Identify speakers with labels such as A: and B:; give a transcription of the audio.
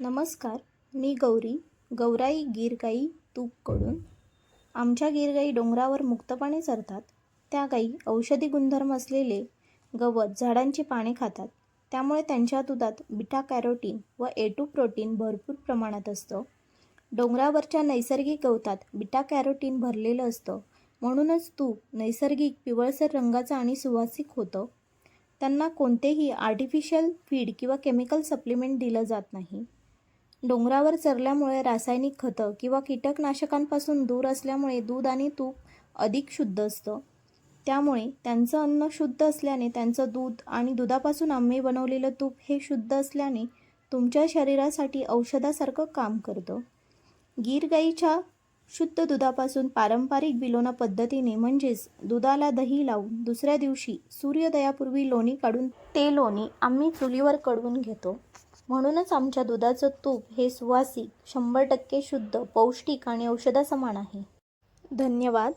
A: नमस्कार, मी गौरी, गौराई गीर तूपकडून. आमच्या गीर गाई डोंगरावर मुक्तपणे चरतात. त्या गाई औषधी गुणधर्म असलेले गवत, झाडांची पाने खातात. त्यामुळे त्यांच्या दुधात बीटा कॅरोटीन व A2 प्रोटीन भरपूर प्रमाणात असतं. डोंगरावरच्या नैसर्गिक गवतात बीटा कॅरोटीन भरलेलं असतं, म्हणूनच तूप नैसर्गिक पिवळसर रंगाचं आणि सुवासिक होतं. त्यांना कोणतेही आर्टिफिशियल फीड किंवा केमिकल सप्लिमेंट दिलं जात नाही. डोंगरावर चरल्यामुळे रासायनिक खतं किंवा कीटकनाशकांपासून दूर असल्यामुळे दूध आणि तूप अधिक शुद्ध असतं. त्यामुळे त्यांचं अन्न शुद्ध असल्याने त्यांचं दूध आणि दुधापासून आम्ही बनवलेलं तूप हे शुद्ध असल्याने तुमच्या शरीरासाठी औषधासारखं काम करतं. गीर गाईच्या शुद्ध दुधापासून पारंपरिक बिलोना पद्धतीने म्हणजेच दुधाला दही लावून दुसऱ्या दिवशी सूर्योदयापूर्वी लोणी काढून ते लोणी आम्ही चुलीवर कढवून घेतो. म्हणूनच आमच्या दुधाचं तूप हे सुवासिक, 100% शुद्ध, पौष्टिक आणि औषधासमान आहे. धन्यवाद.